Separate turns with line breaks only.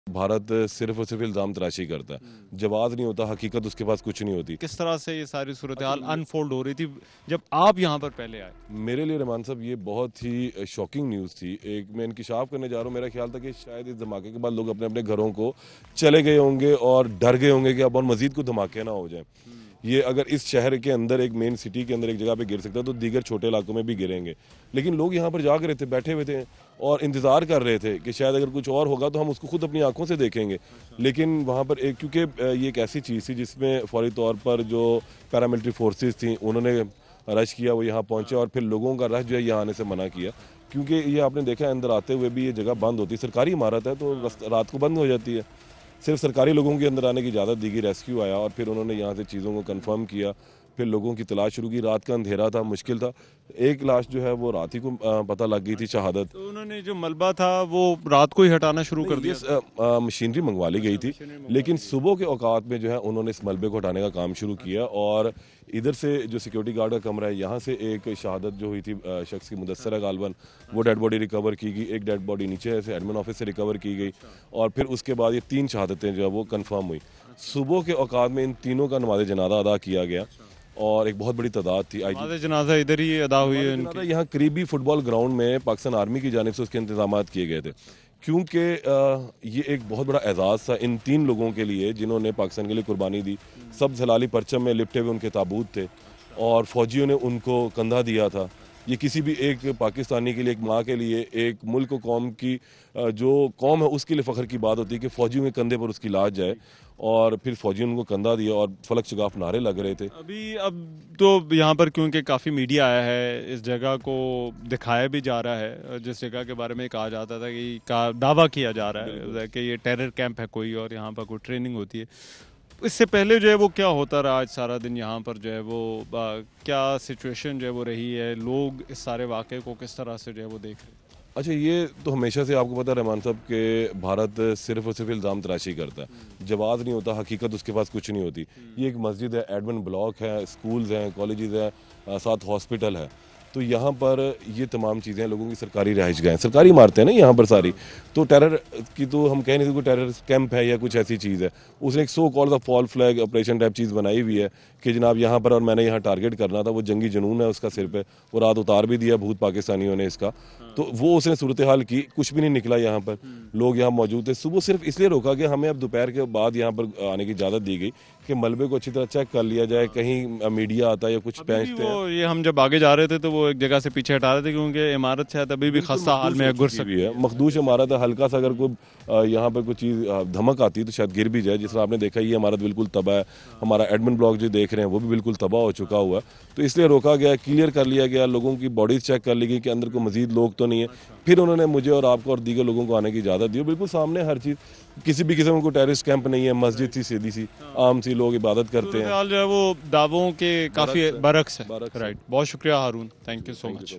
भारत सिर्फ और सिर्फ इल्ज़ाम तराशी करता है। जवाब नहीं होता, हकीकत उसके पास कुछ नहीं होती।
किस तरह से ये सारी सूरत हाल अनफोल्ड हो रही थी जब आप यहाँ पर पहले आए?
मेरे लिए रहमान साहब ये बहुत ही शॉकिंग न्यूज़ थी। एक मैं इंकिशाफ करने जा रहा हूँ, मेरा ख्याल था कि शायद इस धमाके के बाद लोग अपने अपने घरों को चले गए होंगे और डर गए होंगे कि अब और मजीद को धमाके ना हो जाए। ये अगर इस शहर के अंदर एक मेन सिटी के अंदर एक जगह पे गिर सकता है तो दीगर छोटे इलाकों में भी गिरेंगे। लेकिन लोग यहाँ पर जाग रहे थे, बैठे हुए थे और इंतज़ार कर रहे थे कि शायद अगर कुछ और होगा तो हम उसको खुद अपनी आंखों से देखेंगे। लेकिन वहाँ पर एक क्योंकि ये एक ऐसी चीज़ थी जिसमें फौरी तौर पर जो पैरामिलिट्री फोर्सेस थी उन्होंने रश किया, वो यहाँ पहुँचे और फिर लोगों का रश जो है यहाँ आने से मना किया। क्योंकि ये आपने देखा है अंदर आते हुए भी ये जगह बंद होती है, सरकारी इमारत है तो रात को बंद हो जाती है। सिर्फ सरकारी लोगों के अंदर आने की इजाज़त दी गई, रेस्क्यू आया और फिर उन्होंने यहाँ से चीज़ों को कंफर्म किया। फिर लोगों की तलाश शुरू की, रात का अंधेरा था, मुश्किल था। एक लाश जो है वो रात ही को पता लग गई थी, शहादत।
तो उन्होंने जो मलबा था वो रात को ही हटाना शुरू कर दिया?
ये मशीनरी मंगवा ली गई थी, लेकिन सुबह के औकात में जो है उन्होंने इस मलबे को हटाने का काम शुरू किया और इधर से जो सिक्योरिटी गार्ड का कमरा है यहाँ से एक शहादत जो हुई थी शख्स की मुदस्सर है गालबन, वो डेड बॉडी रिकवर की गई। एक डेड बॉडी नीचे से एडमिन ऑफिस से रिकवर की गई और फिर उसके बाद ये 3 शहादतें जो है वो कंफर्म हुई। सुबह के औकात में इन तीनों का नमाज जनाजा अदा किया गया और एक बहुत बड़ी तादाद थी।
नमाज़ जनाजा इधर ही अदा हुई है इनकी?
यहाँ करीबी फुटबॉल ग्राउंड में पाकिस्तान आर्मी की जानिब से उसके इंतजाम किए गए थे, क्योंकि ये एक बहुत बड़ा एजाज़ था इन 3 लोगों के लिए जिन्होंने पाकिस्तान के लिए कुर्बानी दी। सब जलाली परचम में लिपटे हुए उनके ताबूत थे और फौजियों ने उनको कंधा दिया था। ये किसी भी एक पाकिस्तानी के लिए, एक माँ के लिए, एक मुल्क कौम की जो कौम है उसके लिए फ़ख्र की बात होती है कि फ़ौजियों के कंधे पर उसकी लाश जाए और फिर फौजियों ने उनको कंधा दिया और फलक शगाफ नारे लग रहे थे।
अब तो यहाँ पर क्योंकि काफ़ी मीडिया आया है, इस जगह को दिखाया भी जा रहा है, जिस जगह के बारे में कहा जाता था कि दावा किया जा रहा है कि ये टेरर कैंप है कोई और यहाँ पर कोई ट्रेनिंग होती है। इससे पहले जो है वो क्या होता रहा आज सारा दिन यहाँ पर जो है वो क्या सिचुएशन जो है वो रही है, लोग इस सारे वाक़े को किस तरह से जो है वो देख रहे हैं?
अच्छा, ये तो हमेशा से आपको पता है रहमान साहब कि भारत सिर्फ और सिर्फ इल्ज़ाम तराशी करता है। जवाब नहीं होता, हकीकत उसके पास कुछ नहीं होती। ये एक मस्जिद है, एडमिन ब्लॉक है, स्कूल्स हैं, कॉलेजेस हैं, साथ हॉस्पिटल है। तो यहाँ पर ये तमाम चीज़ें लोगों की सरकारी रहाइशगाहें हैं, सरकारी इमारतें ना यहाँ पर सारी। तो टेरर की तो हम कह नहीं सकते, टेरर कैंप है या कुछ ऐसी चीज़ है। उसने एक so called false flag operation type चीज़ बनाई हुई है कि जनाब यहाँ पर और मैंने यहाँ टारगेट करना था। वो जंगी जुनून है उसका सिर पे, वो रात उतार भी दिया भूत पाकिस्तानियों ने इसका। तो वो उसने सूरत हाल की, कुछ भी नहीं निकला यहाँ पर। लोग यहाँ मौजूद थे। सुबह सिर्फ इसलिए रोका कि हमें अब दोपहर के बाद यहाँ पर आने की इजाज़त दी गई कि मलबे को अच्छी तरह चेक कर लिया जाए, कहीं मीडिया आता है या कुछ पहुँचते हैं।
ये हम जब आगे जा रहे थे तो वो एक जगह से पीछे हटा रहे थे क्योंकि इमारत शायद अभी भी खस्ता हाल में है, गुर सकती
है, मखदूश इमारत है। हल्का सा अगर कोई यहाँ पर कोई चीज़ धमक आती है तो शायद गिर भी जाए। जिस तरह आपने देखा ये इमारत बिल्कुल तबाह है। हमारा एडमिन ब्लॉक जो देख रहे हैं वो भी बिल्कुल तबाह हो चुका हुआ है। तो इसलिए रोका गया, क्लियर कर लिया गया, लोगों की बॉडीज चेक कर ली गई कि अंदर को मजीद लोग तो नहीं है। फिर उन्होंने मुझे और आपको और दीगर लोगों को आने की इजाज़त दी। बिल्कुल सामने हर चीज़, किसी भी किस्म को टेररिस्ट कैंप नहीं है, मस्जिद थी, सीधी सी आम सी, लोग इबादत करते हैं।
जो है वो दावों के काफ़ी बरक्स है। राइट, बहुत शुक्रिया हारून, थैंक यू सो मच।